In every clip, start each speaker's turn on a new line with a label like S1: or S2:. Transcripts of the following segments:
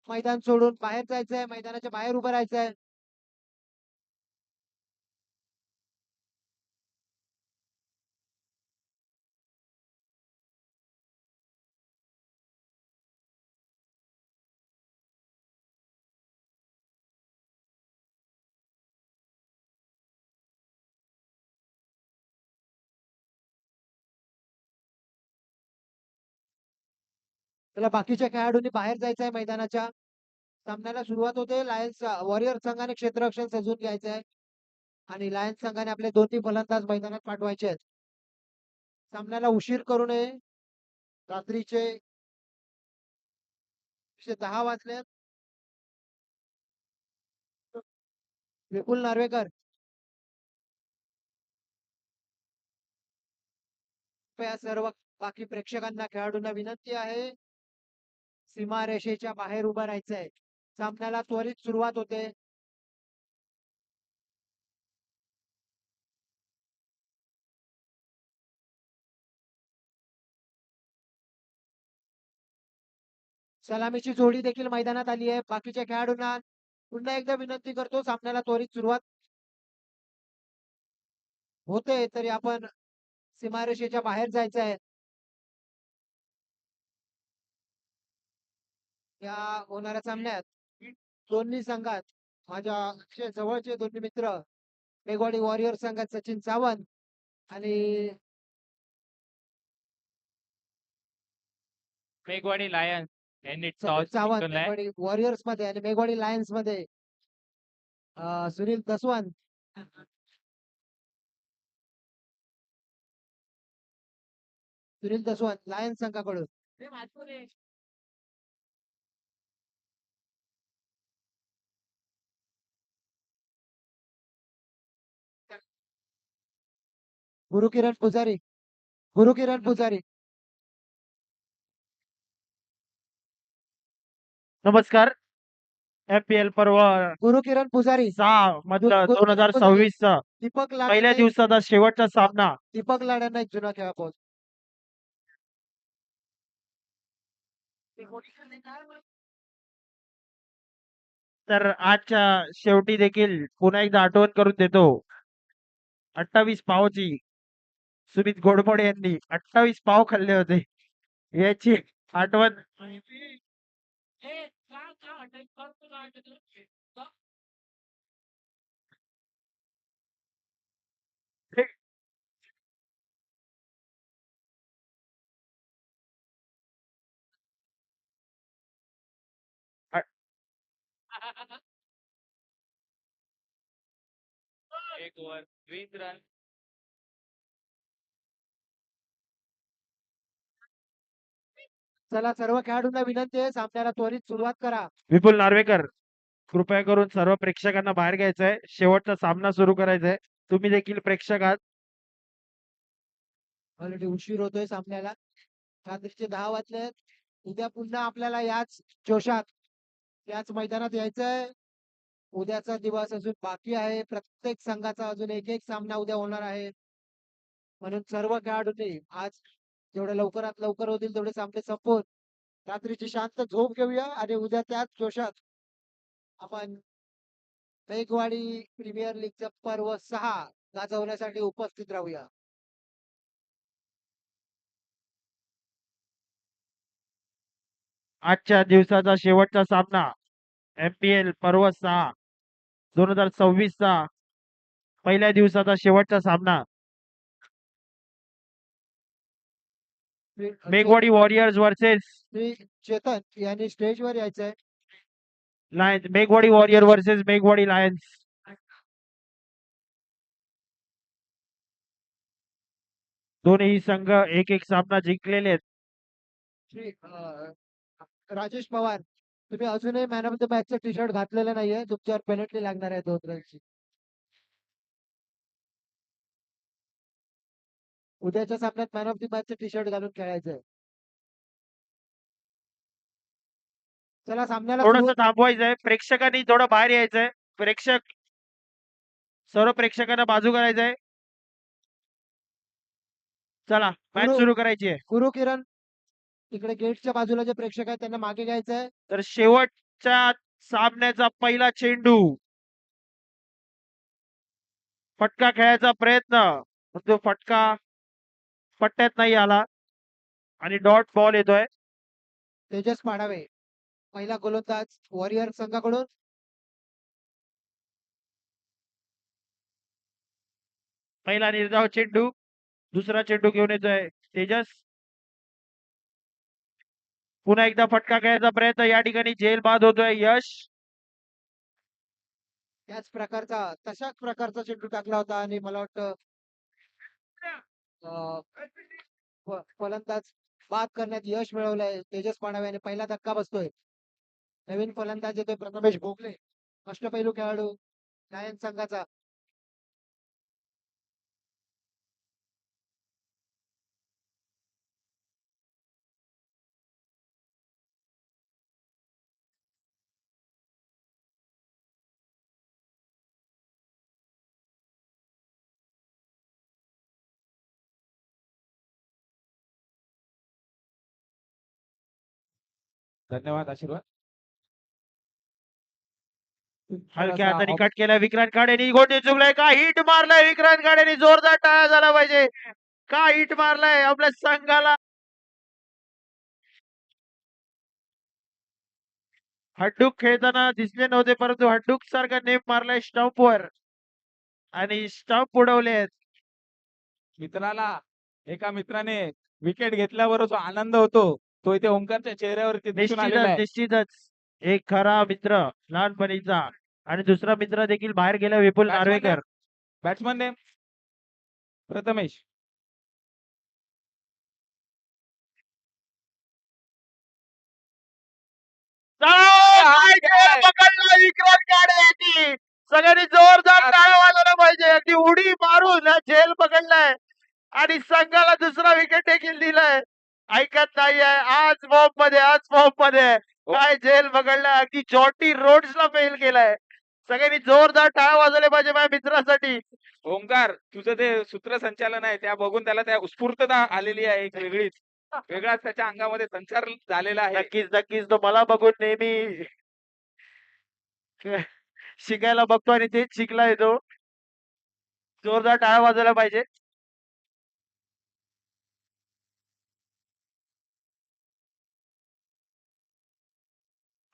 S1: मैदान सोडून बाहेर जायचंय, मैदानाच्या बाहेर उभं राहायचंय. त्याला बाकीच्या खेळाडूंनी बाहेर जायचंय मैदानाच्या. सामन्याला सुरुवात होते. लायन्स वॉरियर संघाने क्षेत्ररक्षण सजवून घ्यायचंय आणि लायन्स संघाने आपले दोन्ही फलंदाज मैदानात पाठवायचे आहेत. सामन्याला उशीर करू नये. रात्रीचे 10 वाजले. विपुल नार्वेकर, कृपया सर्व बाकी प्रेक्षकांना खेळाडूंना विनंती आहे, सीमारेषेच्या बाहेर उभं राहायचंय. सामन्याला त्वरित सुरुवात होते. सलामीची जोडी देखील मैदानात आली आहे. बाकीच्या खेळाडूंना पुन्हा एकदा विनंती करतो, सामन्याला त्वरित सुरुवात होते तरी आपण सीमारेषेच्या बाहेर जायचं आहे. या होणाऱ्या सामन्यात दोन्ही संघात माझ्या जवळचे दोन्ही मित्र मेघवाडी वॉरियर संघात सचिन सावंत आणि
S2: मेघवाडी लायन्स यांनी
S1: सचिन
S2: टॉस
S1: सावंत
S2: जिंकलाय.
S1: मेघवाडी वॉरियर्स मध्ये आणि मेघवाडी लायन्स मध्ये सुनील दसवंत. सुनील दसवंत लायन्स संघाकडून. गुरुकिरण पुजारी. गुरुकिरण पुजारी.
S2: नमस्कार. FPL पर्व
S1: गुरुकिरण पुजारी.
S2: 6 मधलं
S1: गुरुकिरण पुजारी.
S2: 2026 चा
S1: दीपक
S2: पहिल्या
S1: लाडे.
S2: दिवसाचा शेवटचा सामना.
S1: दीपक लाड्यांना एक जुना खेळाडू.
S2: तर आजच्या शेवटी देखील पुन्हा एकदा आठवण करून देतो, 28 पावची सुमित घोडमोडे यांनी 28 पाव खाल्ले होते याची आठवण. एक ओव्हर 20 रन.
S1: चला सर्व खेळाडूंना विनंती आहे, सामन्याला त्वरित सुरुवात करा.
S2: विपुल नार्वेकर, कृपया करून सर्व प्रेक्षकांना बाहेर घ्यायचंय. शेवटचा सामना सुरू करायचा आहे. तुम्ही देखील प्रेक्षक आहात.
S1: ऑलरेडी उशीर होतोय सामन्याला. रात्रीचे 10 वाजले. उद्या पुन्हा आपल्याला याच जोशात याच मैदानात यायचंय. उद्याचा दिवस अजून बाकी आहे. प्रत्येक संघाचा अजून एक एक सामना उद्या होणार आहे. म्हणून सर्व खेळाडूंनी आज जेवढे लवकरात लवकर होतील तेवढे सामने संपवून रात्रीची शांत झोप घेऊया आणि उद्या त्याच जोशात आपण मेघवाडी प्रीमियर लीगचा पर्व 6 गाजवण्यासाठी उपस्थित राहूया.
S2: आजच्या दिवसाचा शेवटचा सामना MPL पर्व 6 2026 चा पहिल्या दिवसाचा शेवटचा सामना. मेघवाडी वॉरियर्स वर्सेस
S1: श्री चेतन यांनी स्टेजवर यायचंय.
S2: Lions. Meghwadi warrior versus Meghwadi lions. दोन्ही संघ एक एक सामना जिंकलेले आहेत.
S1: श्री राजेश पवार, तुम्ही अजूनही मॅन ऑफ द मॅचचं टी शर्ट घातलेलं नाहीये. तुमच्यावर पेनल्टी लागणार आहे 2 रनची. उद्याच्या सामन्यात मॅन ऑफ द मॅचचं टी शर्ट घालून खेळायचंय. चला सामन्याला
S2: थोडस थांबवायचंय. प्रेक्षकांनी थोडं बाहेर यायचंय. सर्व प्रेक्षकांना बाजू करायचंय. चला मॅच सुरू करायची आहे.
S1: गुरु किरण इकडे गेटच्या बाजूला जे प्रेक्षक आहेत त्यांना मागे घ्यायचंय.
S2: तर शेवट आजच्या सामन्याचा पहिला चेंडू. फटका खेळायचा प्रयत्न, पण तो फटका पट्ट्यात नाही आला आणि डॉट बॉल येतोय.
S1: तेजस पाडावे पहिला गोलंदाज वॉरियर संघाकडून.
S2: पहिला निर्धाव चेंडू, दुसरा चेंडू घेऊन येतोय तेजस. पुन्हा एकदा फटका खेळायचा प्रयत्न, या ठिकाणी झेल बाद होतोय यश.
S1: तशाच प्रकारचा चेंडू टाकला होता आणि मला वाटतं फलंदाज बाद करण्यात यश मिळवलंय तेजस पाडावे आणि पहिला धक्का बसतोय. नवीन फलंदाज येतोय प्रथमेश भोगले, अष्टपैलू खेळाडू लायन्स संघाचा.
S3: धन्यवाद आशीर्वाद.
S2: हलक्या हाताने कट केला विक्रांत खाडेनी, गोटी चुकलाय का हिट मारलाय विक्रांत खाडेनी, जोरदार टाळ्या झाला पाहिजे. का हिट मारलाय आपल्या संघाला. हड्डूक खेळताना दिसले नव्हते, परंतु हड्डूक सारखा नेम मारलाय स्टंप वर आणि स्टंप उडवलेत.
S3: मित्राला एका मित्राने विकेट घेतल्यावर जो आनंद होतो तो इथे ओंकारच्या चेहऱ्यावरती दिसून आलेला
S2: निश्चितच
S3: आहे.
S2: निश्चितच एक खरा मित्र लहानपणीचा, आणि दुसरा मित्र देखील बाहेर गेला विपुल नार्वेकर.
S3: Batsman name Prathamesh.
S2: पकडला विक्रांत खाडे. सगळ्यांनी जोरदार टाळ्या वाजवल्या पाहिजे. अगदी उडी मारून झेल पकडलाय आणि संघाला दुसरा विकेट देखील दिलाय. ऐकत नाहीये आज फॉर्म मध्ये, आज फॉर्म मध्ये काय झेल पकडलाय. अगदी जॉटी रोड्सला फेल केलाय. सगळ्यांनी जोरदार टाळ्या वाजवल्या पाहिजे माझ्या मित्रासाठी.
S3: ओंकार तुझं ते सूत्रसंचालन आहे त्या बघून त्याला त्या उत्स्फूर्तता आलेली आहे, एक वेगळाच त्याच्या अंगामध्ये संचार झालेला आहे.
S2: नक्कीच नक्कीच तो मला बघून नेहमी शिकायला बघतो आणि तेच शिकलाय तो. जोरदार टाळ्या वाजवल्या पाहिजे.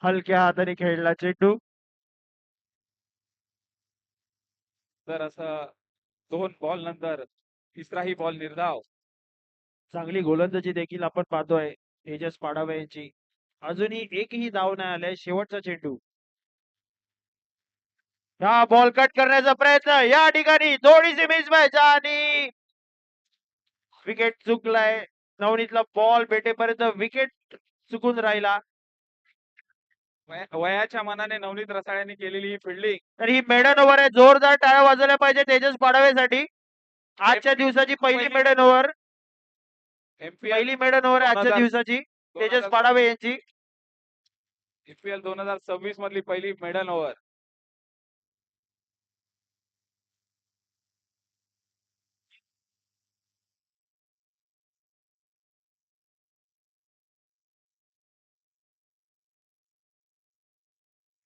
S2: हलक्या हाताने खेळला चेंडू.
S3: तर असं 2 बॉल नंतर तिसराही बॉल निर्धाव.
S2: चांगली गोलंदाजी देखील आपण पाहतोय तेजस पाडावे यांची. अजूनही एकही धाव नाही आलाय. शेवटचा चेंडू. हा बॉल कट करण्याचा प्रयत्न, या ठिकाणी थोडीशी मिस मॅच आणि विकेट चुकलाय. नवनीतला बॉल भेटेपर्यंत विकेट चुकून राहिला.
S3: वयाच्या मनाने नवनीत रसाळ्यांनी केलेली ही फिल्डिंग.
S2: तर ही मेडन ओव्हर आहे. जोरदार टाळ्या वाजवल्या पाहिजे तेजस पाडावेसाठी. आजच्या दिवसाची पहिली मेडन ओव्हर. पहिली मेडन ओव्हर आहे आजच्या दिवसाची तेजस पाडावे यांची.
S3: IPL 2026 मधली पहिली मेडन ओव्हर.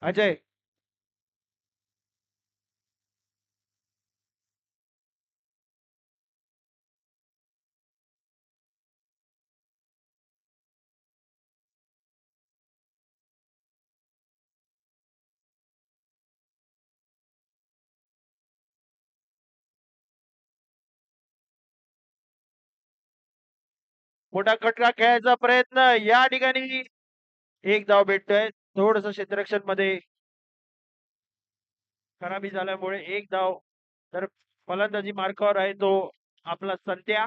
S2: अजय मोठा खटका खेळायचा प्रयत्न, या ठिकाणी एक धाव भेटतोय. थोडस क्षेत्ररक्षण मध्ये खराबी झाल्यामुळे एक धाव. तर फलंदाजी मार्कावर आहे तो आपला संत्या,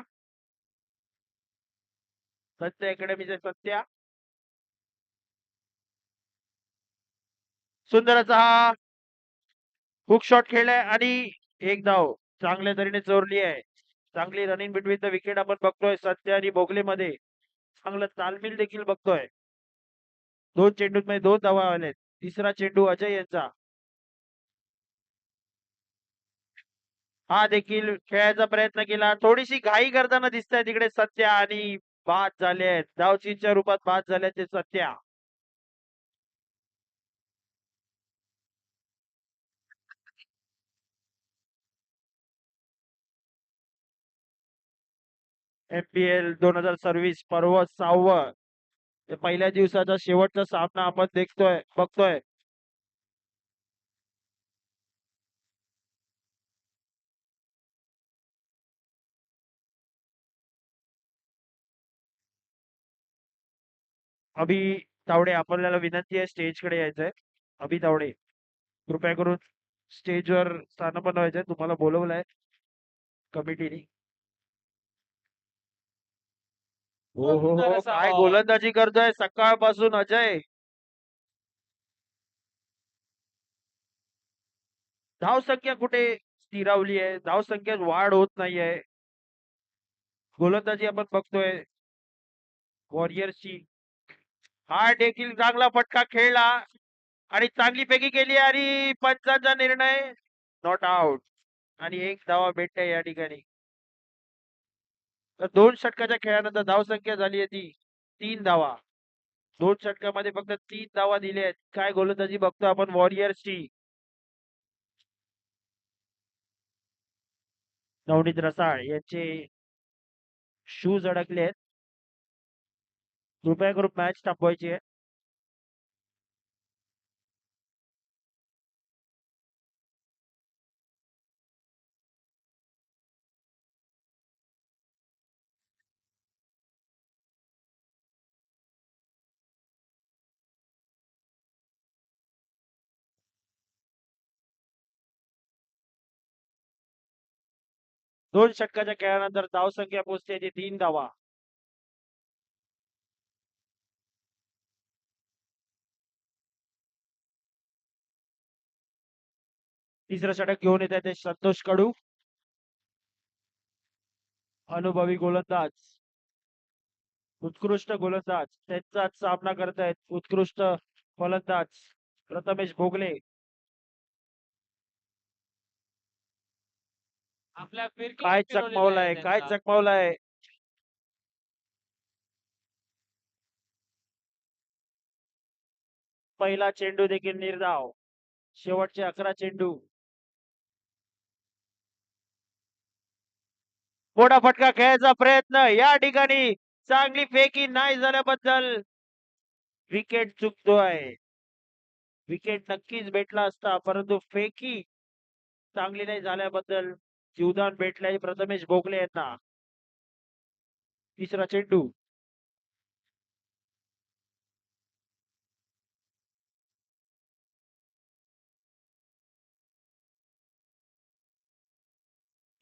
S2: संत्या अकॅडमीचा संत्या. सुंदर असा हा हुक शॉट खेळलाय आणि एक धाव चांगल्या तऱ्हेने चोरली आहे. चांगली रनिंग बिटवीन द विकेट आपण बघतोय सत्या आणि बोगले मध्ये. चांगलं तालमील देखील बघतोय. 2 चेंडूंमध्ये 2 धावा आलेत. तिसरा चेंडू अजय यांचा. हा देखील खेळायचा प्रयत्न केला. थोडीशी घाई करताना दिसतंय तिकडे सत्या आणि बाद झाले आहेत. धावचीच्या रूपात बाद झाले ते सत्या. MPL 2026 पर्व 6वं. पहिल्या दिवसाचा शेवटचा सामना आपण बघतोय. अभि तावडे आपल्याला विनंती आहे स्टेजकडे यायचंय. अभि तावडे कृपया करून स्टेजवर स्थान बनवायचंय. तुम्हाला बोलवलंय कमिटीने. हो, काय गोलंदाजी करतोय सकाळपासून अजय. धावसंख्या कुठे स्थिरावली आहे, धावसंख्येत वाढ होत नाहीये. गोलंदाजी आपण बघतोय वॉरियर्सची. हा देखील चांगला फटका खेळला आणि चांगली पैकी केली आणि पंचांचा निर्णय नॉट आउट आणि एक धावा भेटते या ठिकाणी. तर 2 षटकाच्या खेळानंतर धावसंख्या झाली आहे ती 3 धावा. 2 षटकामध्ये फक्त 3 धावा दिल्या आहेत. काय गोलंदाजी बघतो आपण वॉरियर्सची. नवनीत रसाळ यांचे शूज अडकले आहेत. कृपया करून मॅच थांबवायची आहे. दोन षटकाच्या खेळानंतर धावसंख्या पोहोचते ती 3 धावा. तिसरं षटक घेऊन येत आहे ते संतोष कडू. अनुभवी गोलंदाज, उत्कृष्ट गोलंदाज त्यांचाच सामना करतायत. उत्कृष्ट फलंदाज प्रथमेश भोगले. काय चकमवलाय, काय चकमवलाय. पहिला चेंडू देखील निर्धाव. शेवटचे 11 चेंडू. मोठा फटका खेळायचा प्रयत्न या ठिकाणी. चांगली फेकी नाही झाल्याबद्दल विकेट चुकतोय. विकेट नक्कीच भेटला असता परंतु फेकी चांगली नाही झाल्याबद्दल जीवदान भेटलंय प्रथमेश भोगले यांना. तिसरा चेंडू.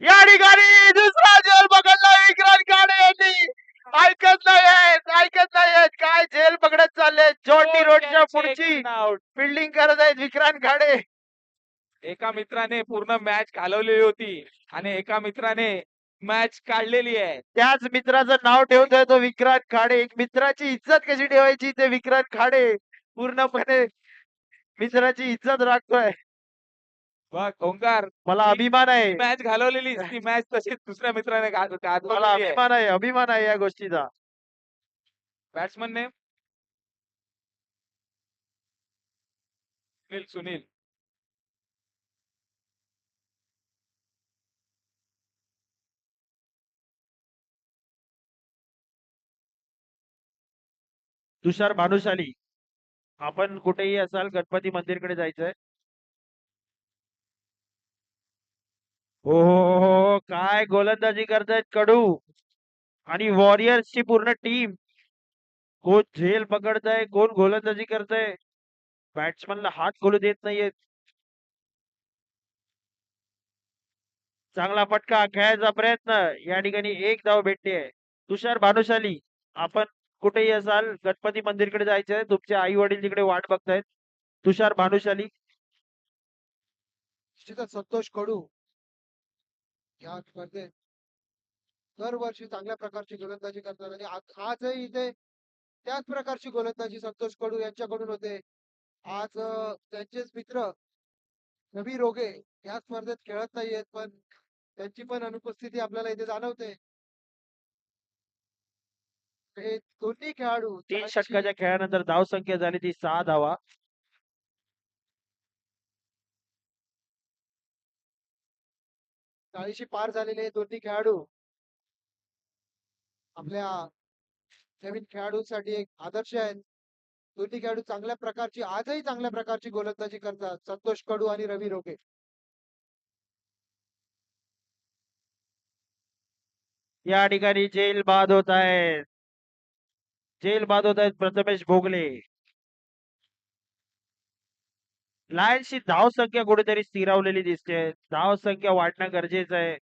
S2: या ठिकाणी दुसरा झेल पकडला विक्रांत काळे यांनी. ऐकत नाहीयेत काय झेल पकडत चालले. जॉर्डी रोडच्या पुढची फिल्डिंग करत आहेत विक्रांत खाडे.
S3: एका मित्राने पूर्ण मॅच घालवलेली होती आणि एका मित्राने मॅच काढलेली आहे.
S2: त्याच मित्राचं नाव ठेवतोय तो विक्रांत खाडे. एक मित्राची इज्जत कशी ठेवायची ते विक्रांत खाडे पूर्णपणे मित्राची इज्जत राखतोय.
S3: बघ ओंकार,
S2: मला अभिमान आहे.
S3: मॅच घालवलेली ती मॅच तशीच दुसऱ्या मित्राने
S2: मला
S3: गाजवलेली आहे.
S2: अभिमान आहे या गोष्टीचा.
S3: बॅट्समनने सुनील
S2: तुषार भानुशाली. आपण कुठेही असाल गणपती मंदिरकडे जायचंय. हो, काय गोलंदाजी करतायत कडू आणि वॉरियर्सची पूर्ण टीम. कोण झेल पकडताय, कोण गोलंदाजी करताय. बॅट्समनला हात खोलू देत नाहीयेत. चांगला फटका खेळायचा प्रयत्न या ठिकाणी एक धाव भेटते. तुषार भानुशाली, आपण कुठेही असाल गणपती मंदिरकडे जायचंय. तुमचे आई वडील तिकडे वाट बघतायत. तुषार भानुशाली.
S1: निश्चितच संतोष कडू या स्पर्धेत दरवर्षी चांगल्या प्रकारची गोलंदाजी करतात आणि आजही इथे त्याच प्रकारची गोलंदाजी संतोष कडू यांच्याकडून होते. आज त्यांचेच मित्र रवी रोगे या स्पर्धेत खेळत नाहीयेत पण त्यांची पण अनुपस्थिती आपल्याला इथे जाणवते. हे दोन्ही खेळाडू
S2: 3 षटकाच्या खेळानंतर धावसंख्या झाली ती 6 धावा.
S1: 40 पार झालेले दोन्ही खेळाडू आपल्या नवीन खेळाडूंसाठी एक आदर्श आहे. दोन्ही खेळाडू चांगल्या प्रकारची आजही चांगल्या प्रकारची गोलंदाजी करतात, संतोष कडू आणि रवी रोके.
S2: या ठिकाणी जेल बाद होत आहेत. जेल बाद होत आहेत प्रथमेश भोगले. लायन्सची धाव संख्या कुठेतरी स्थिरावलेली दिसते. धाव संख्या वाढणं गरजेचं आहे.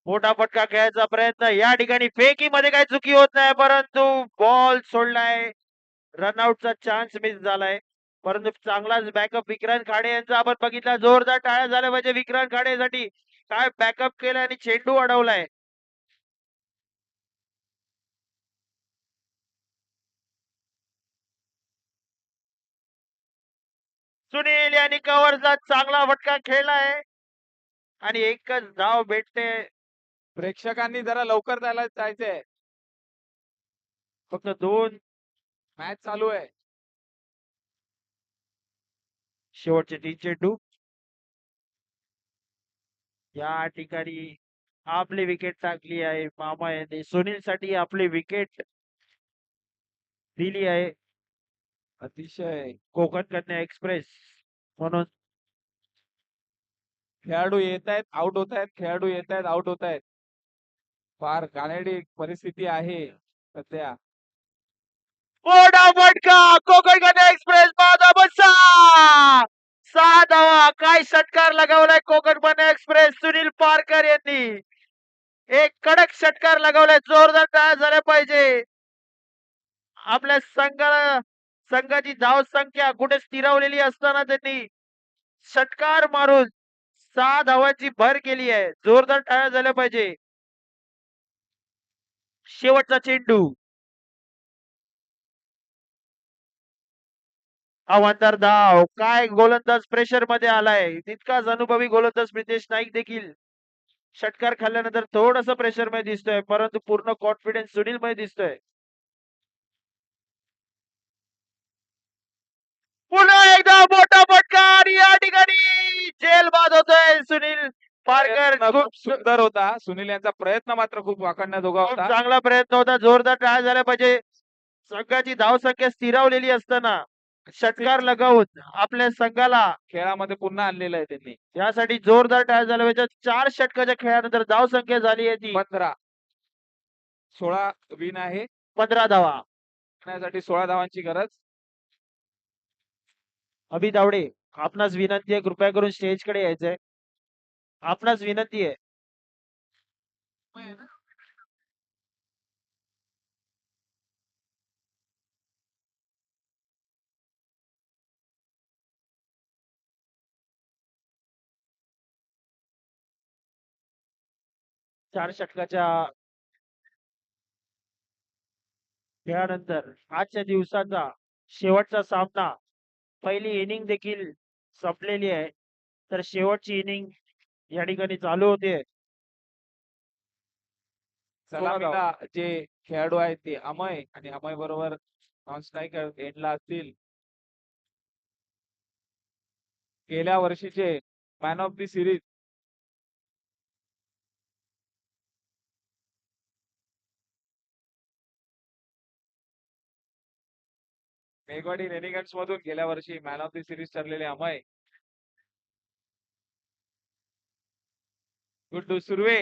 S2: मोठा फटका खेळायचा प्रयत्न या ठिकाणी फेकी मध्ये काही चुकी होत नाही, परंतु बॉल सोडलाय. रनआउटचा चान्स मिस झालाय. परंतु चांगलाच बॅकअप विक्रांत खाडे यांचा आपण बघितला. जोरदार टाळ्या झाल्या पाहिजे विक्रांत खाडेसाठी. काय बॅकअप केलं आणि चेंडू अडवलाय. सुनील यांनी कव्हरचा चांगला फटका खेळलाय आणि एकच धाव भेटते.
S3: प्रेक्षकांनी जरा लवकर त्याला जायचंय.
S2: फक्त 2
S3: मॅच चालू आहे.
S2: शेवटचे 3 चेंडू. या ठिकाणी आपली विकेट टाकली आहे मामा यांनी. सुनील साठी आपली विकेट दिली आहे.
S3: अतिशय
S2: कोकण कन्या एक्सप्रेस म्हणून
S3: खेळाडू येत आहेत, आउट होत आहेत, खेळाडू येत आहेत, आउट होत आहेत. फार घाणेरडी परिस्थिती आहे सध्या.
S2: मोठा फटका कोकण कन्या एक्सप्रेस माझा बसा 6 धावा. काय षटकार लगावलाय कोकण कन्या एक्सप्रेस सुनील पारकर यांनी. एक कडक षटकार लगावलाय. जोरदार टाळ्या झाल्या पाहिजे. आपल्या संघाची धाव संख्या कुठे स्थिरावलेली असताना त्यांनी षटकार मारून 6 धावांची भर केली आहे. जोरदार टाळ्या झाल्या पाहिजे. शेवटचा चेंडू. अवांतर धाव. काय गोलंदाज प्रेशर मध्ये आलाय. तितकाच अनुभवी गोलंदाज प्रितेश नाईक देखील षटकार खाल्ल्यानंतर थोडस प्रेशर मध्ये दिसतोय, परंतु पूर्ण कॉन्फिडन्स सुनील मध्ये दिसतोय. पुन्हा एकदा मोठा फटका आणि या ठिकाणी जेल बाद होतोय सुनील पारकर.
S3: प्रयत्न
S2: खूप
S3: खूप सुंदर होता. सुनील यांचा प्रयत्न मात्र खूप वाखाणण्याजोगा
S2: खूप
S3: होता.
S2: चांगला प्रयत्न होता. जोरदार टाळ्या झाल्या पाहिजे. संघाची धावसंख्या स्थिरावलेली असताना षटकार लगावून आपल्या संघाला
S3: खेळामध्ये पुन्हा आणलेलं आहे त्यांनी.
S2: यासाठी जोरदार टाळ्या झाल्या पाहिजे. 4 षटकाच्या खेळानंतर धावसंख्या झाली आहे ती
S3: 15. 16 विन आहे.
S2: 15 धावा.
S3: साठी 16 धावांची गरज.
S2: अभि दावडे, आपणास विनंती आहे, कृपया करून स्टेज कडे यायचंय. आपणास विनंती आहे. चार षटकाच्या खेळानंतर आजच्या दिवसाचा शेवटचा सामना. पहिली इनिंग देखील संपलेली आहे, तर शेवटची इनिंग या ठिकाणी चालू होते.
S3: सलामीला जे खेळाडू आहेत ते अमय आणि अमय बरोबर नॉन स्ट्रायकर एंडला असतील. गेल्या वर्षीचे man of the series Meghwadi रेनिगन्स मधून गेल्या वर्षी मॅन ऑफ द सिरीज ठरलेले अमय. गुड्डू सुर्वे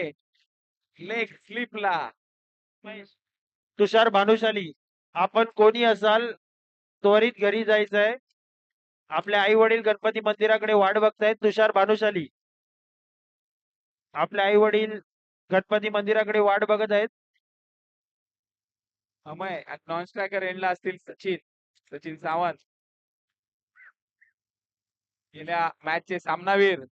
S3: लेग स्लिपला.
S2: तुषार भानुशाली, आपण कोणी असाल त्वरित घरी जायचंय. आपल्या आई वडील गणपती मंदिराकडे वाट बघतायत. तुषार भानुशाली, आपले आई वडील गणपती मंदिराकडे वाट बघत आहेत.
S3: अमय आणि नॉन स्ट्रायकर एंडला असतील सचिन सावंत. गेल्या मॅचचे सामनावीर.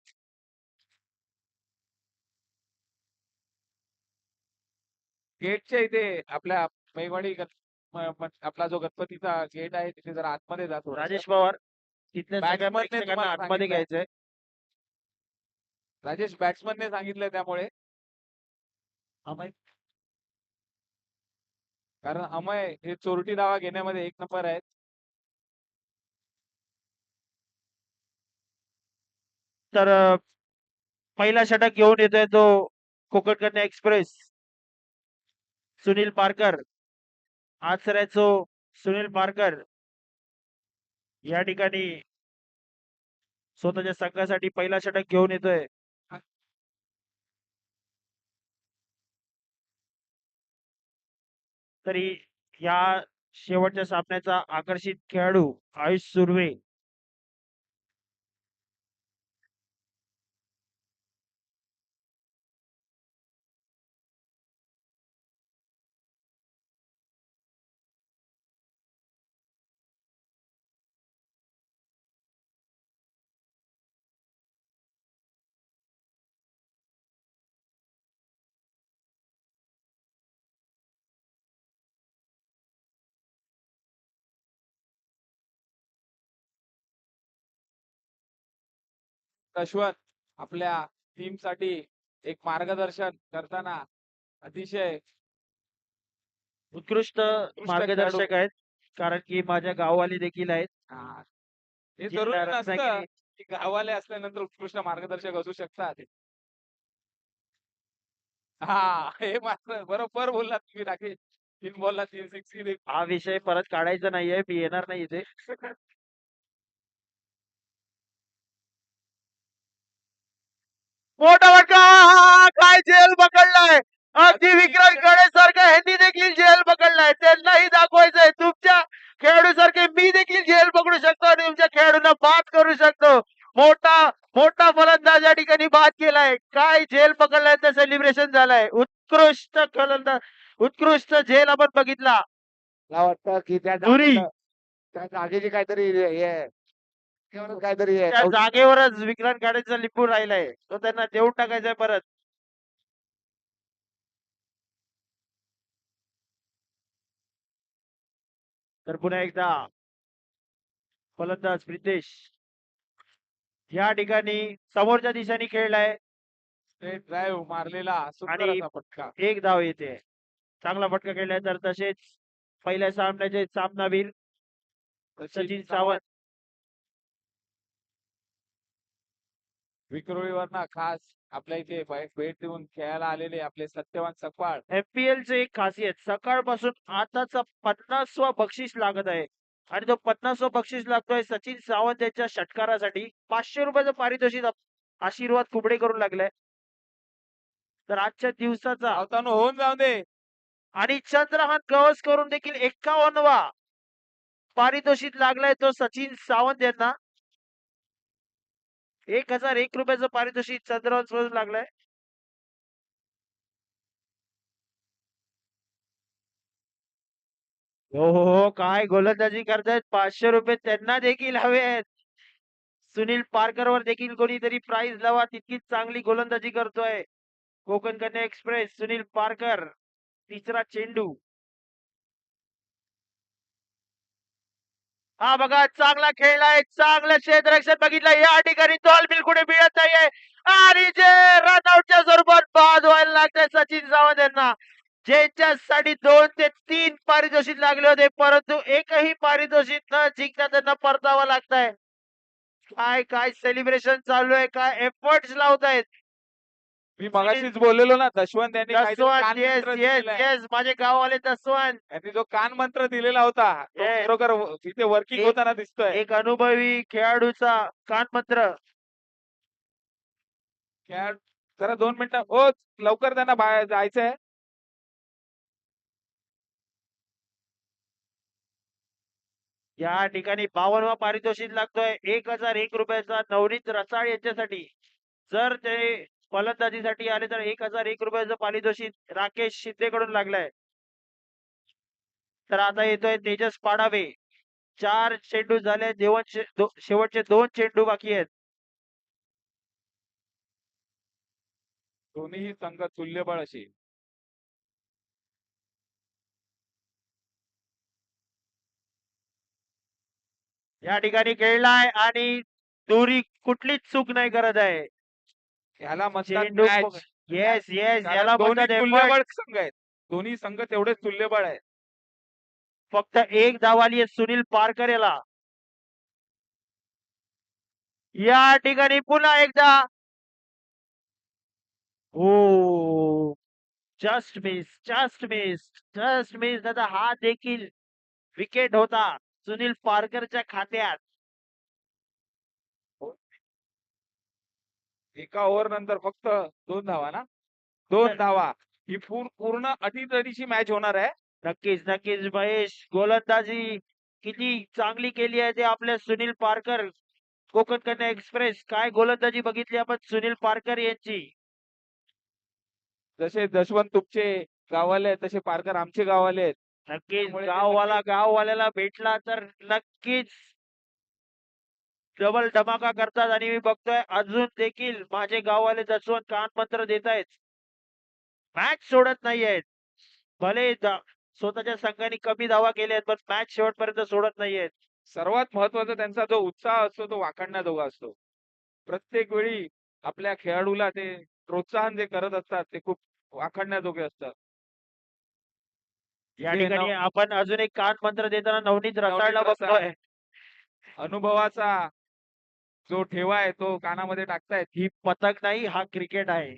S3: गेटच्या इथे आपल्या मेघवाडी आपला जो गणपतीचा गेट आहे तिथे जरा आतमध्ये जातो.
S2: राजेश पवार, तिथल्या सगळ्या
S3: Batsman ने
S2: प्रेक्षकांना
S3: तुम्हाला
S2: आतमध्ये
S3: सांगितलंय.
S2: घ्यायचंय.
S3: राजेश बॅट्समनने सांगितलंय त्यामुळे
S2: अमय
S3: कारण अमय हे चोरटी धावा घेण्यामध्ये एक नंबर आहेत.
S2: तर पहिला षटक घेऊन येतोय तो कोकण कन्या एक्सप्रेस सुनील पारकर. आचऱ्याचो सुनील पारकर या ठिकाणी स्वतःच्या संघासाठी पहिला षटक घेऊन येतोय. तरी या शेवटच्या सामन्याचा आकर्षित खेळाडू आयुष सुर्वे
S3: अश्वथ आपल्या टीम साठी एक मार्गदर्शन करताना अतिशय
S2: उत्कृष्ट मार्गदर्शक आहेत. कारण की माझ्या गाववाले देखील आहेत.
S3: हा, हे
S2: जिल्हा
S3: जरूर नसतं
S2: रत्नागिरी.
S3: की गावाले असल्यानंतर उत्कृष्ट मार्गदर्शक असू शकतात. हा, हे मात्र बरोबर बोललात तुम्ही राकेश. 3 बॉलला 3 सिक्स दिले.
S2: हा विषय परत काढायचा नाहीये. मी येणार नाही इथे. मोठा फटका काय झेल पकडलाय. अगदी विक्रांत गणेशसारखं ह्यांनी देखील झेल पकडलाय. त्यांनाही दाखवायचंय तुमच्या खेळाडूसारखे मी देखील झेल पकडू शकतो आणि तुमच्या खेळाडूंना बाद करू शकतो. मोठा मोठा फलंदाज या ठिकाणी बाद केलाय. काय झेल पकडलाय तर सेलिब्रेशन झालंय. उत्कृष्ट फलंदाज उत्कृष्ट झेल आपण बघितला.
S1: मला वाटतं की त्या
S2: दुरी
S1: त्या जागेची काहीतरी हे आहे. काहीतरी हे
S2: त्या जागेवरच विक्रांत गाडेचा लिंबू राहिलाय. तो त्यांना देऊन टाकायचाय परत. तर पुन्हा एकदा फलंदाज प्रितेश या ठिकाणी समोरच्या दिशेने खेळलाय
S3: ड्राईव्ह मारलेला सुंदर
S2: आणि
S3: असा फटका.
S2: एक धाव येते. चांगला फटका खेळलाय. तर तसेच पहिल्या सामन्याचे सामनावीर सचिन सावंत
S3: विक्रोळीवरनं खास आपल्या इथे भेट देऊन खेळायला आलेले आपले सत्यवान सकपाळ.
S2: FPL चे एक खासियत सकाळपासून आताचा 50वा बक्षीस लागत आहे आणि तो 50वा बक्षीस लागतोय सचिन सावंत यांच्या षटकारासाठी. 500 रुपयाचं पारितोषिक आशीर्वाद कुबडे करून लागलाय. तर आजच्या दिवसाचा
S3: धावताना होऊन जाऊ दे.
S2: आणि चंद्रहान गवसकरून देखील 51वा पारितोषिक लागलाय तो सचिन सावंत यांना. 1001 रुपयाचं पारितोषिक चंद्रहान लागलाय. हो काय गोलंदाजी करतायत. 500 रुपये त्यांना देखील हवे आहेत. सुनील पारकरवर देखील कोणीतरी प्राइज लावा. तितकीच चांगली गोलंदाजी करतोय कोकण कन्या एक्सप्रेस सुनील पारकर. तिसरा चेंडू हा बघा चांगला खेळलाय. चांगलं क्षेत्ररक्षण बघितलं. या ठिकाणी तोलबिल कुठे मिळत नाहीये आणि जे रनआउटच्या स्वरूपात बाद व्हायला लागतंय सचिन सावंत यांना. ज्यांच्यासाठी 2 ते 3 पारितोषिक लागले होते परंतु एकही पारितोषिक न जिंकता त्यांना परतावं लागतंय. काय काय सेलिब्रेशन चालू आहे. काय एफर्ट्स लावतायत.
S3: मी मगाशीच बोललेलो ना दशवंत यांनी काहीतरी
S2: दसवंत
S3: कान
S2: येस
S3: मंत्र
S2: येस
S3: दिलेला आहे.
S2: येस माझे गाववाले दसवंत
S3: यांनी जो कान मंत्र दिलेला होता तो
S2: Yes.
S3: खरोखर तिथे वर्किंग
S2: एक-
S3: होताना दिसतोय.
S2: एक अनुभवी खेळाडूचा कानमंत्र.
S3: जरा 2 मिनिटं हो लवकर त्यांना बाहेर जायचंय.
S2: या ठिकाणी 52वा पारितोषिक लागतोय 1001 रुपयाचा नवनीत रसाळ यांच्यासाठी. जर ते फलंदाजीसाठी आले तर 1001 रुपयाचं पारितोषिक राकेश शिंदेकडून लागलंय. तर आता येतोय तेजस पाडावे. 4 चेंडू झाले. शेवटचे 2 चेंडू बाकी आहेत.
S3: दोन्हीही संघ तुल्यबळ अशी.
S2: या ठिकाणी खेळलाय आणि दोरी कुठलीच चूक नाही करत आहे.
S3: ह्याला म्हणतात
S2: चेंडू
S3: मॅच.
S2: येस येस
S3: कारण
S2: याला
S3: दोन्ही
S2: म्हणतात effort.
S3: तुल्यबळ संघ आहेत. दोन्ही संघ तेवढेच तुल्यबळ आहेत.
S2: फक्त एक धाव आली आहे सुनील पारकर याला. या ठिकाणी पुन्हा एकदा हो, just miss, just miss, just miss. आता हा देखील विकेट होता सुनील पारकरच्या खात्यात.
S3: एका ओव्हर नंतर फक्त 2 धावा ना? 2 धावा. ही पूर्ण अटीतटीची मॅच होणार आहे.
S2: नक्कीच नक्कीच महेश, गोलंदाजी किती चांगली केली आहे ते आपल्या सुनील पारकर. कोकण कन्या एक्सप्रेस, काय गोलंदाजी बघितली आपण सुनील पारकर यांची.
S3: जसे जसवंत तुपचे गाववाले आहेत तसे पारकर आमचे गाववाले आहेत.
S2: नक्कीच
S3: त्यामुळे ते
S2: गाववाल्याला भेटला तर नक्कीच डबल धमाका करतात. आणि मी बघतोय अजून देखील माझे गाववाले जसवंत कानमंत्र देत आहेत, मॅच सोडत नाहीयेत. भले स्वतःच्या संघाने कमी धावा केल्या आहेत पण मॅच शेवटपर्यंत सोडत नाहीयेत.
S3: सर्वात महत्वाचा त्यांचा जो उत्साह असतो तो वाखाणण्याजोगा असतो. प्रत्येक वेळी आपल्या खेळाडूला ते प्रोत्साहन जे करत असतात ते खूप वाखाणण्याजोगे असतात.
S2: या
S3: जे
S2: ठिकाणी आपण अजून एक कान मंत्र देताना नवनीत रसाळला
S3: रसाळ.
S2: बघतोय.
S3: अनुभवाचा जो ठेवा आहे तो कानामध्ये टाकतायत.
S2: ही पतंग नाही, हा क्रिकेट आहे.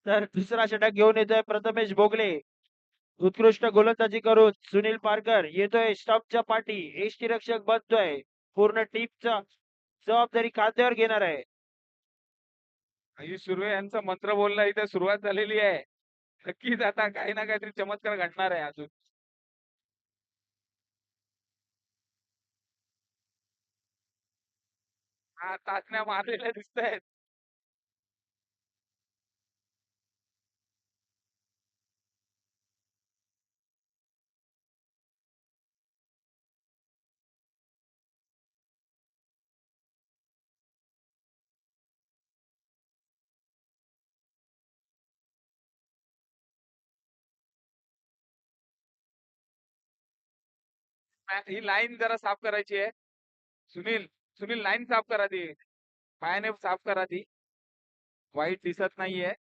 S2: तर दुसरा षटक घेऊन येतोय प्रथमेश भोगले. उत्कृष्ट गोलंदाजी करून सुनील पारकर येतोय स्टंपच्या पाठी. यष्टीरक्षक बनतोय. पूर्ण टीमचा जबाबदारी खांद्यावर घेणार आहे.
S3: आयुष सुर्वे यांचं मंत्र बोलणं इथे सुरुवात झालेली आहे. नक्कीच आता काही ना काहीतरी चमत्कार घडणार आहे अजून. हा टाचण्या मारलेल्या दिसत आहेत. ही लाईन जरा साफ करायची आहे. सुनील सुनील लाईन साफ करा ती. पायाने साफ करा ती. वाईट दिसत नाहीये.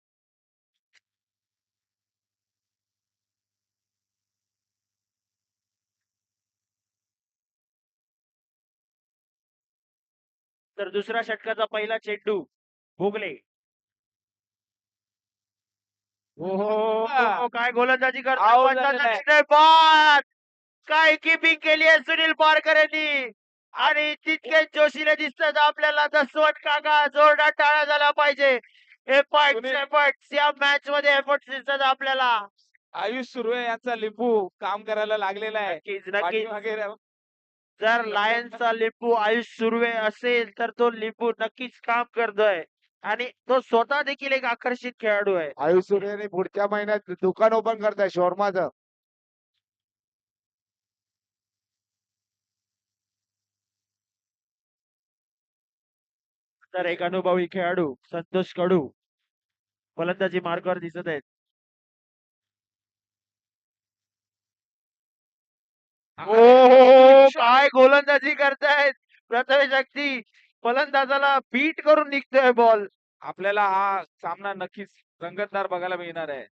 S2: तर दुसऱ्या षटकाचा पहिला चेंडू भोगले. हो, काय गोलंदाजी
S3: Out झालेला आहे.
S2: करतो. बाद, काय किपिंग केली आहे सुनील पारकर यांनी. आणि तितकेच जोशीला दिसतात आपल्याला जसवंत काका. जोरदार टाळ्या झाला पाहिजे.
S3: सुनील.
S2: एफर्ट्स या मॅच मध्ये एफर्ट्स दिसतात आपल्याला.
S3: आयुष सुर्वे यांचा लिंबू काम करायला लागलेला आहे.
S2: नक्कीच
S3: पाठीमागे
S2: जर लायन्सचा लिंबू आयुष सुर्वे असेल तर तो लिंबू नक्कीच काम करतोय. आणि तो स्वतः देखील एक आकर्षित खेळाडू आहे.
S4: आयुष सूर्यने पुढच्या महिन्यात दुकान ओपन करताय शोरमाचं.
S2: तर एक अनुभवी खेळाडू संतोष कडू फलंदाजी मार्गावर दिसत आहेत. काय गोलंदाजी करतायत प्रथमेश अगदी. फलंदाजाला बीट करून निघतोय बॉल.
S3: आपल्याला हा सामना नक्कीच रंगतदार बघायला मिळणार आहे.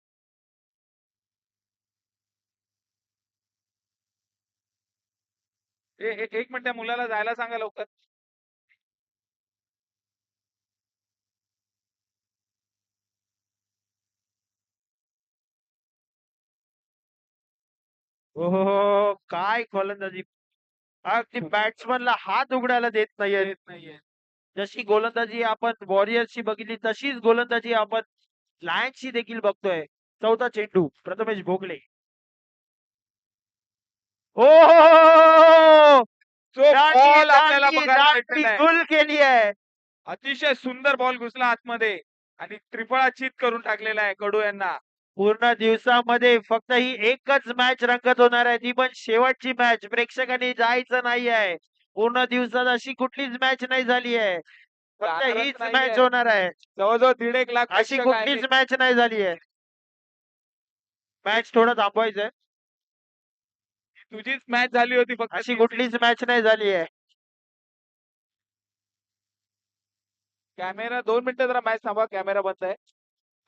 S3: एक मिनिट त्या मुलाला जायला सांगा लवकर.
S2: हो, काय फलंदाजी. अगदी बॅट्समनला हात उघडायला देत नाहीये.
S3: येत नाहीये.
S2: जशी गोलंदाजी आपण वॉरियर्सची बघितली तशीच गोलंदाजी आपण लायन्सची देखील बघतोय. चौथा चेंडू प्रथमेश भोगले. हो,
S3: जो बॉल आपल्याला बघायला भेटलेला आहे.
S2: गुल केली आहे.
S3: अतिशय सुंदर बॉल घुसला आतमध्ये आणि त्रिफळा चित करून टाकलेला आहे कडू यांना.
S2: पूर्ण दिवसामध्ये फक्त ही एकच मॅच रंगत होणार आहे, ती पण शेवटची मॅच. प्रेक्षकांनी जायचं नाही आहे. पूर्ण दिवसात अशी कुठलीच मॅच नाही झाली आहे. फक्त
S3: जाणारच
S2: हीच
S3: नाहीये.
S2: मॅच होणार आहे.
S3: जवळजवळ 1.5 लाख
S2: अशी
S3: प्रेक्षक
S2: कुठलीच
S3: आहेत.
S2: मॅच नाही झाली आहे. मॅच थोडं थांबवायचंय.
S3: तुझीच मॅच झाली होती फक्त.
S2: अशी कुठलीच मॅच नाही झाली आहे.
S3: कॅमेरा 2 मिनिटं जरा मॅच थांबा. कॅमेरा बंद आहे.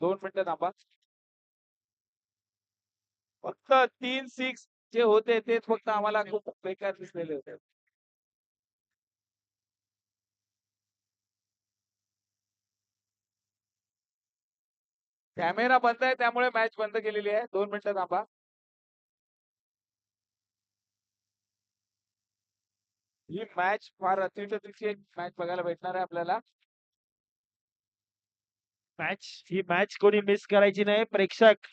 S3: 2 मिनिटं थांबा. फक्त 3 सिक्स जे होते तेच फक्त आम्हाला खूप बेकार दिसलेले होते. कॅमेरा बंद आहे त्यामुळे मॅच बंद केलेली आहे. 2 मिनिटं थांबा. ही मॅच फार अतिशय एक मॅच बघायला भेटणार आहे आपल्याला.
S2: ही मॅच कोणी मिस करायची नाही. प्रेक्षक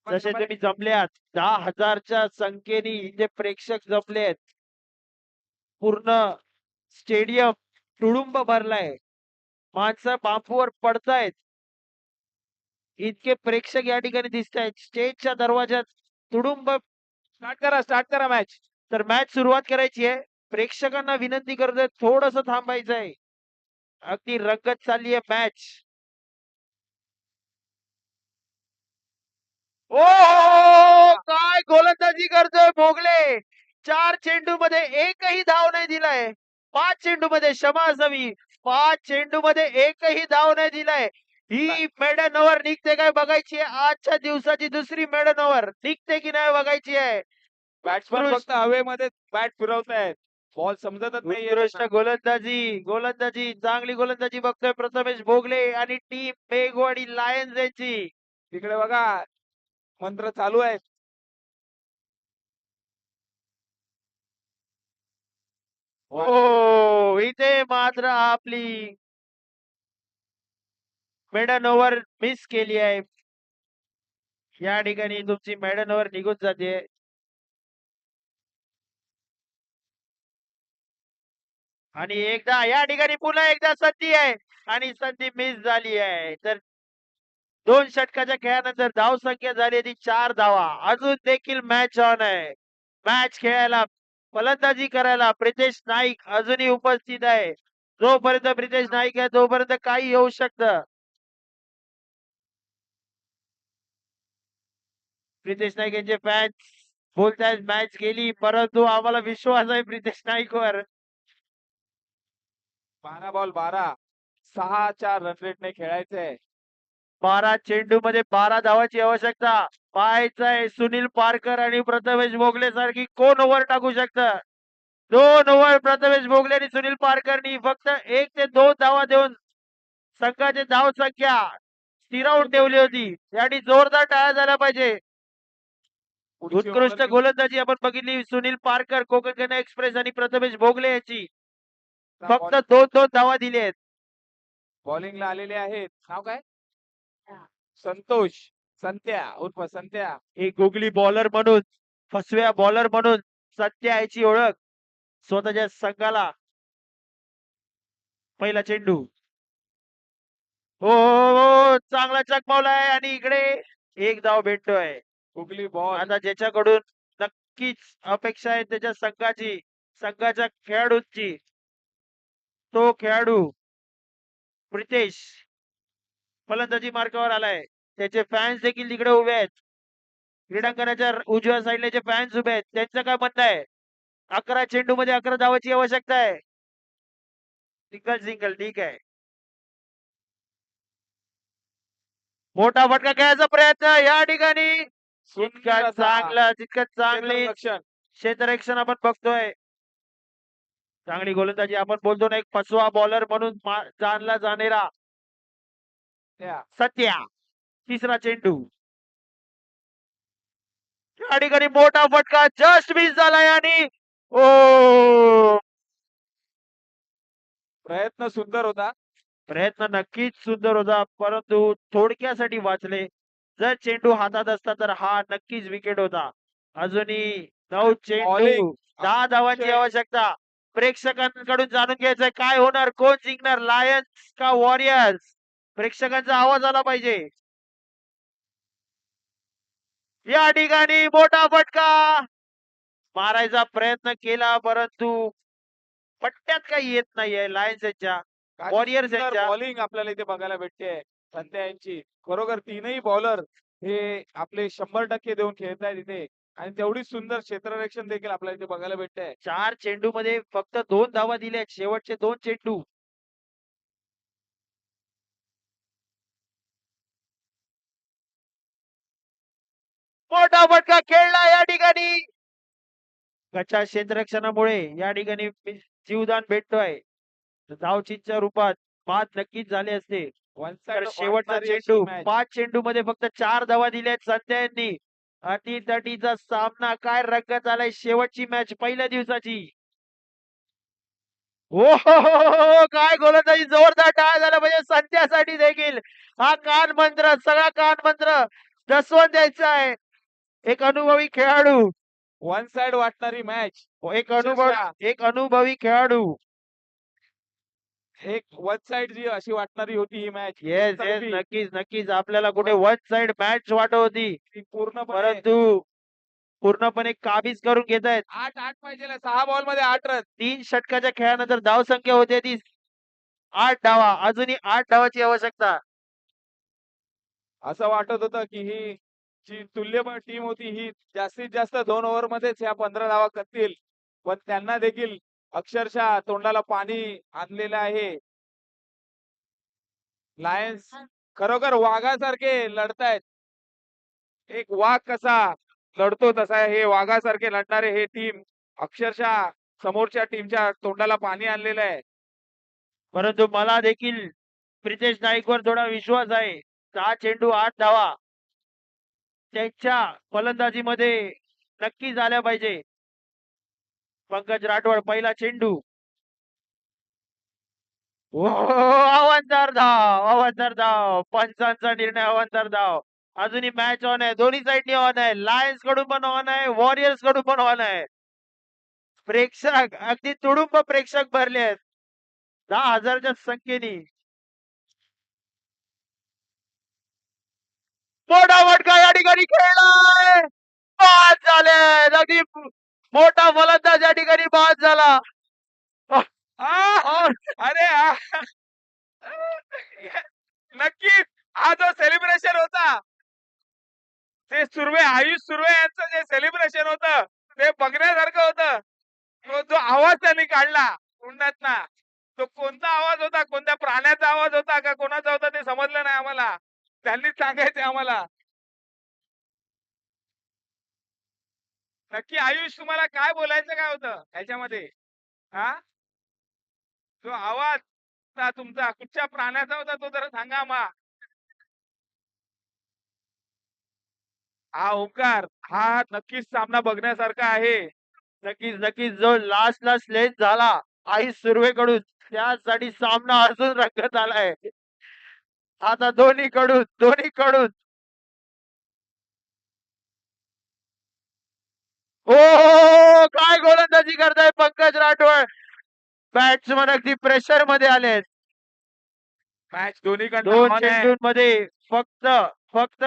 S2: जसे तुम्ही जमल्यात 10,000च्या संख्येने इथे प्रेक्षक जमलेत. पूर्ण स्टेडियम तुडुंब भरलाय. माणसं बांबूवर पडतायत. इतके प्रेक्षक या ठिकाणी दिसत आहेत. स्टेजच्या दरवाज्यात तुडुंब.
S3: स्टार्ट करा मॅच.
S2: तर मॅच सुरुवात करायची आहे. प्रेक्षकांना विनंती करतोय थोडस थांबायचंय. अगदी रंगत चालली आहे मॅच. ओ काय गोलंदाजी करतोय भोगले. 4 चेंडूमध्ये एकही धाव नाही दिलाय. 5 चेंडूमध्ये क्षमा असावी. 5 चेंडूमध्ये एकही धाव नाही दिलाय. ही मेडन ओव्हर निघते काय बघायची आहे. आजच्या दिवसाची दुसरी मेडन ओव्हर निघते की नाही बघायची आहे.
S3: बॅट्समन फक्त हवेमध्ये बॅट फिरवतायत. बॉल समजतच नाहीये.
S2: उत्कृष्ट गोलंदाजी चांगली गोलंदाजी बघतोय प्रथमेश भोगले आणि टीम मेघवाडी लायन्स यांची.
S3: तिकडे बघा मंत्र चालू आहेत.
S2: ओ इथे मात्र आपली मेडन ओव्हर मिस केली आहे. या ठिकाणी तुमची मेडन ओव्हर निघून जाते. आणि एकदा या ठिकाणी पुन्हा एकदा संधी आहे आणि संधी मिस झाली आहे. तर 2 षटकाच्या खेळानंतर धाव संख्या झाली ती 4 धावा. अजून देखील मॅच ऑन आहे. मॅच खेळायला फलंदाजी करायला प्रितेश नाईक अजूनही उपस्थित आहे. जोपर्यंत प्रितेश नाईक आहे तोपर्यंत काही येऊ शकतं. प्रितेश नाईक यांचे फॅन्स बोलतायत मॅच गेली, परंतु आम्हाला विश्वास आहे प्रितेश नाईकवर.
S3: 12 बॉल 12. 6च्या रन रेटने खेळायचंय.
S2: 12 चेंडू मध्ये 12 धावाची आवश्यकता. पाहायचंय सुनील पारकर आणि प्रथमेश भोगले सारखी कोण ओव्हर टाकू शकतं. 2 ओव्हर प्रथमेश भोगले आणि सुनील पारकरनी फक्त 1 ते 2 धावा देऊन संघाची धाव संख्या स्थिरावून ठेवली होती. यासाठी जोरदार टाळ्या झाल्या पाहिजे.
S3: पुढची
S2: उत्कृष्ट
S3: over
S2: गोलंदाजी आपण बघितली सुनील पारकर, कोकण एक्सप्रेस आणि प्रथमेश भोगले याची. फक्त 2-2 धावा दिली आहेत.
S3: बॉलिंगला आलेले आहेत. नाव काय? संतोष संत्या उर्फ संत्या.
S2: एक गुगली बॉलर म्हणून, फसव्या बॉलर म्हणून सत्या याची ओळख स्वतःच्या संघाला. पहिला चेंडू हो चांगला चकमावलाय आणि इकडे एक धाव भेटतोय.
S3: Googly ball.
S2: आता ज्याच्याकडून नक्कीच अपेक्षा आहे त्याच्या संघाची, संघाच्या खेळाडूंची, तो खेळाडू प्रितेश फलंदाजी मार्गावर आलाय. त्याचे फॅन्स देखील तिकडे उभे आहेत. क्रीडांगणाच्या उजव्या साईडला जे फॅन्स उभे आहेत त्यांचं काय म्हणणं आहे. 11 चेंडू मध्ये 11 धावाची आवश्यकता आहे. सिंगल ठीक आहे. मोठा फटका खेळायचा प्रयत्न या ठिकाणी. जितका चांगला जितका चांगली क्षेत्ररक्षण आपण बघतोय. चांगली गोलंदाजी आपण बोलतो ना, एक फसवा बॉलर म्हणून जाणला जाणारा सत्या. तिसरा चेंडू या ठिकाणी मोठा फटका जस्ट मिस झालाय आणि ओ
S3: प्रयत्न सुंदर होता.
S2: प्रयत्न नक्कीच सुंदर होता, परंतु थोडक्यासाठी वाचले. जर चेंडू हातात असता तर हा नक्कीच विकेट होता. अजूनही 9 चेंडू 10 धावांची आवश्यकता. प्रेक्षकांकडून जाणून घ्यायचंय काय होणार, कोण जिंकणार, लायन्स का वॉरियर्स. प्रेक्षकांचा आवाज आला पाहिजे. या ठिकाणी मोठा फटका मारायचा प्रयत्न केला, परंतु पट्ट्यात काही येत नाहीये लायन्सच्या. वॉरियर्स यांच्या
S3: बॉलिंग आपल्याला इथे बघायला भेटते संत्या यांची. खरोखर तीनही बॉलर हे आपले 100% देऊन खेळतायत इथे आणि तेवढी सुंदर क्षेत्ररक्षण देखील आपल्याला इथे बघायला भेटतंय.
S2: 4 चेंडू मध्ये फक्त 2 धावा दिल्या. शेवटचे 2 चेंडू मोठा फटका खेळला या ठिकाणी. कच्च्या क्षेत्ररक्षणामुळे या ठिकाणी जीवदान भेटतोय. धावचीच्या रूपात बाद नक्कीच झाले असते.
S3: वन
S2: तर
S3: साइड
S2: शेवटचा चेंडू, 5 चेंडू मध्ये फक्त 4 धावा दिल्यात संध्या यांनी. अटीतटीचा सामना काय रंगत आलाय. शेवटची मॅच पहिल्या दिवसाची. ओ काय गोलंदाजी, जोरदार टाळ झाला म्हणजे संध्यासाठी देखील हा कान मंत्र, सगळा कान मंत्र दसवून द्यायचा आहे. एक अनुभवी खेळाडू,
S3: वन साइड वाटणारी मॅच.
S2: एक अनुभवी खेळाडू.
S3: एक वन साइड जी अशी वाटणारी होती ही मॅच.
S2: येस नक्कीच नक्कीच आपल्याला कुठे वन साइड मॅच वाटत होती,
S3: पूर्णपणे
S2: परंतु पूर्णपणे काबीज करून घेत आहेत.
S3: 8 पाहिजे 6 बॉल मध्ये 8 रन.
S2: 3 षटकाच्या खेळानंतर धाव संख्या होते ती 8 धावा. अजूनही 8 धावाची आवश्यकता.
S3: असं वाटत होतं की ही जी तुल्यबळ टीम होती ही जास्तीत जास्त 2 ओव्हर मध्येच ह्या 15 धावा करतील, पण त्यांना देखील अक्षरशः तोंडाला पाणी आणलेलं आहे. लायन्स खरोखर वाघासारखे लढतायत. एक वाघ कसा लढतो तसा हे वाघासारखे लढणारे हे टीम अक्षरशः समोरच्या टीमच्या तोंडाला पाणी आणलेलं आहे.
S2: परंतु मला देखील प्रितेश नाईकवर थोडा विश्वास आहे. 6 चेंडू 8 धावा त्यांच्या फलंदाजीमध्ये नक्की झाल्या पाहिजे. पंकज राठोड पहिला चेंडू. अवांतर धाव. पंचांचा निर्णय अवांतर धाव. अजूनही मॅच ऑन आहे. दोन्ही साईडनी ऑन आहे. लायन्स कडून पण ऑन आहे, वॉरियर्स कडून पण ऑन आहे. प्रेक्षक अगदी तुडुंब प्रेक्षक भरले आहेत 10,000च्या संख्येने. मोठा फटका या ठिकाणी खेळलाय. बाद झाले. अगदी मोठा फलंदाज या ठिकाणी बाद झाला.
S3: अरे नक्कीच हा जो सेलिब्रेशन होता ते आयुष सुर्वे यांचं जे सेलिब्रेशन होतं ते बघण्यासारखं होतं. जो आवाज त्यांनी काढला कुंडातना, तो कोणता आवाज होता, कोणत्या प्राण्याचा आवाज होता का कोणाचा होता ते समजलं नाही आम्हाला. त्यांनीच सांगायचे आम्हाला. नक्की आयुष तुम्हाला काय बोलायचं काय होतं ह्याच्यामध्ये? हा जो आवाज तुमचा कुठच्या प्राण्याचा होता तो जरा सांगा मा. हा ओंकार हा नक्कीच सामना बघण्यासारखा आहे.
S2: नक्कीच जो लास्टला स्लेज झाला आयुष सुर्वेकडून, त्यासाठी सामना अजून रंगत आलाय. आता दोन्हीकडून काय गोलंदाजी करताय पंकज राठोड. बॅट्समन अगदी प्रेशर मध्ये आलेत.
S3: मॅच दोन्हीकडनं
S2: 2
S3: on आहे.
S2: चेंडूंमध्ये फक्त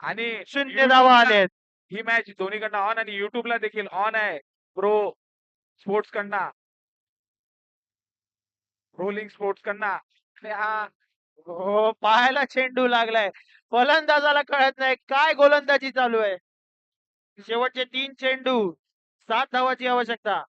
S3: आणि
S2: 0 धावा आलेत.
S3: ही मॅच दोन्हीकडनं ऑन आणि युट्यूबला देखील ऑन आहे. प्रो स्पोर्ट्स कडनं, रोलिंग स्पोर्ट्स कडनं. हा
S2: पायाला चेंडू लागलाय. फलंदाजाला कळत नाही काय गोलंदाजी चालू आहे. शेवटचे 3 चेंडू 7 धावाची आवश्यकता.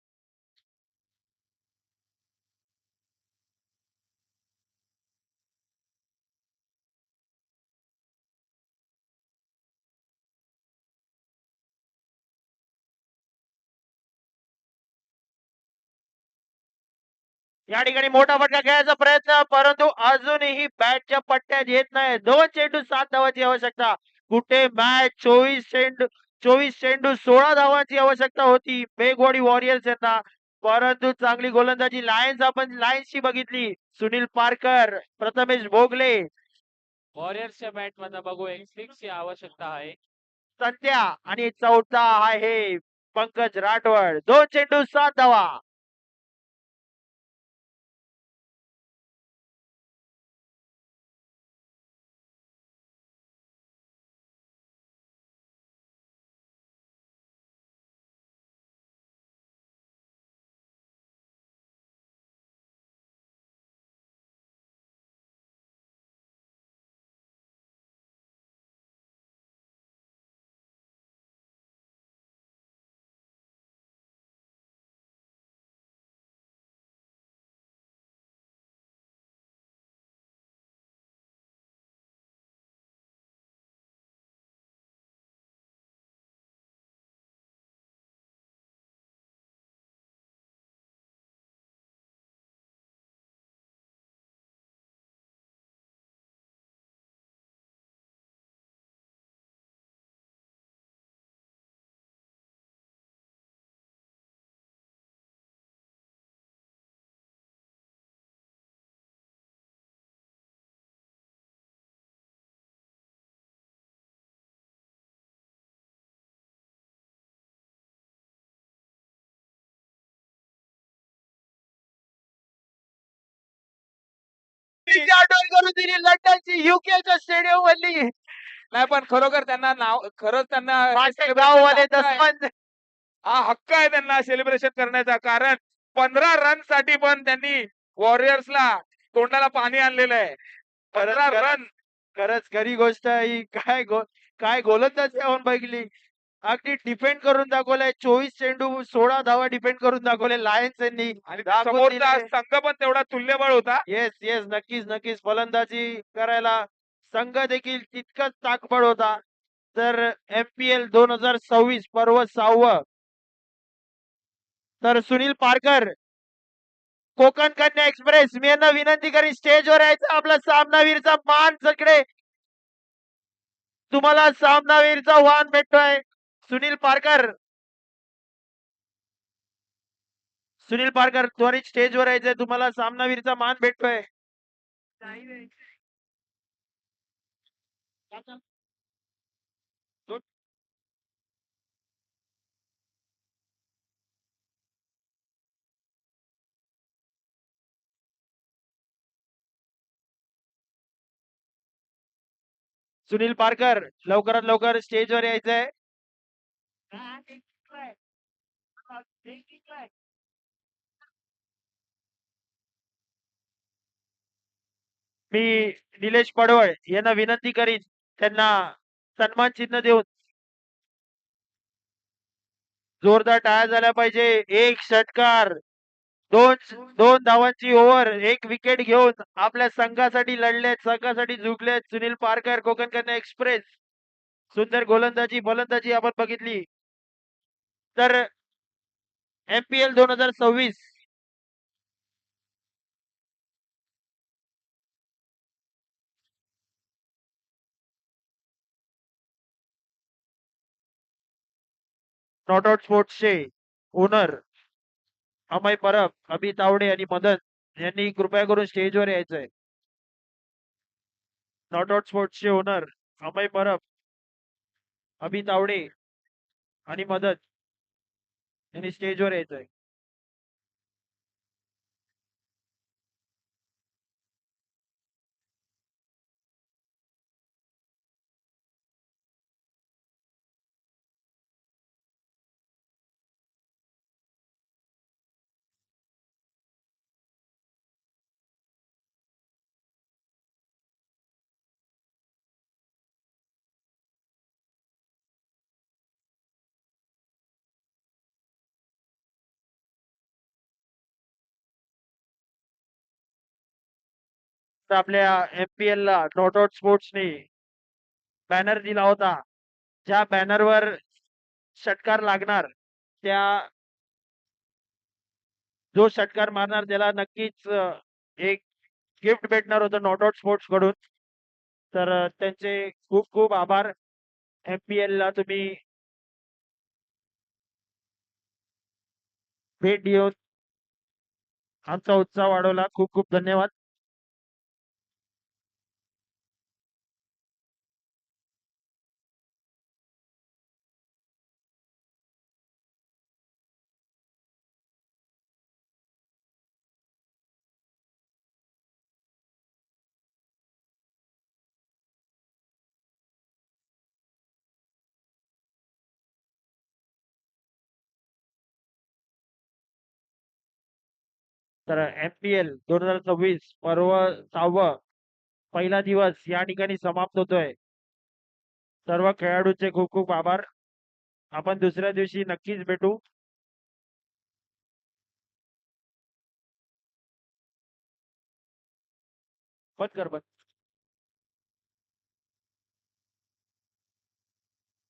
S2: या ठिकाणी मोठा फटका खेळायचा प्रयत्न, परंतु अजूनही बॅटच्या पट्ट्यात येत नाही. 2 चेंडू 7 धावाची आवश्यकता. कुठे मॅच 24 चेंडू 16 धावांची आवश्यकता होती मेघवाडी वॉरियर्स यांना. परंतु चांगली गोलंदाजी आपण लायन्सची बघितली. सुनील पारकर, प्रथमेश भोगले.
S5: वॉरियर्सच्या बॅट मध्ये बघू एक 6 ची आवश्यकता आहे.
S2: सध्या आणि चौथा आहे पंकज राठोड. 2 चेंडू 7 धावा. धोनीची आठवण करून दिली लंडनची युकेच्या स्टेडियम मधली.
S3: नाही पण खरोखर त्यांना नाव खरंच त्यांना
S2: माझे गाववाले
S3: हक्क आहे.
S2: दसवंत
S3: हा हक्क आहे त्यांना सेलिब्रेशन करण्याचा, कारण 15 रन साठी पण त्यांनी वॉरियर्सला तोंडाला पाणी आणलेलं आहे. 15 रन.
S2: खरंच खरी गोष्ट आहे ही. काय गोलंदाज जाऊन बघली. अगदी डिफेंड करून दाखवलंय. 24 चेंडू 16 धावा डिफेंड करून दाखवले लायन्स यांनी.
S3: आणि
S2: दाखवून
S3: समोरचा
S2: दिलेले.
S3: संघ पण तेवढा तुल्यबळ होता.
S2: येस नक्कीच फलंदाजी करायला संघ देखील तितकाच ताकबळ होता. तर MPL 2026 पर्व 6. तर सुनील पारकर, कोकण कन्या एक्सप्रेस, मी यांना विनंती करीन स्टेजवर यायचं. आपला सामनावीरचा मान सगळे तुम्हाला सामनावीरचा वाहन भेटतोय. सुनील पारकर त्वरित स्टेजवर यायचंय. तुम्हाला सामनावीरचा मान भेटतोय. सुनील पारकर लवकरात लवकर स्टेजवर यायचंय. मी निलेश पडवळ यांना विनंती करीन त्यांना सन्मान चिन्ह देऊन जोरदार टाळ्या झाल्या पाहिजे. एक षटकार, दोन धावांची ओव्हर, एक विकेट घेऊन आपल्या संघासाठी लढलेत, संघासाठी झुकलेत सुनील पारकर, कोकण कन्या एक्सप्रेस. सुंदर गोलंदाजी फलंदाजी आपण बघितली. तर MPL 2026 नॉट आउट स्पोर्ट्सचे ओनर अमय परब, अभि तावडे आणि मदन यांनी कृपया करून स्टेजवर यायचंय. नॉट आउट स्पोर्ट्सचे ओनर अमय परब, अभि तावडे आणि मदन यांनी स्टेजवर यायचंय. तर आपल्या MPL ला नॉट आउट स्पोर्ट्सने बॅनर दिला होता. ज्या बॅनरवर षटकार लागणार, त्या जो षटकार मारणार त्याला नक्कीच एक गिफ्ट भेटणार होतं नॉट आउट स्पोर्ट्स कडून. तर त्यांचे खूप खूप आभार. MPL ला तुम्ही भेट देऊन आमचा उत्साह वाढवला. खूप खूप धन्यवाद. तर MPL 2026 पर्व 6 पहिला दिवस या ठिकाणी समाप्त होतोय. सर्व खेळाडूंचे खूप खूप आभार. आपण दुसऱ्या दिवशी नक्कीच भेटू. बंद कर बंद.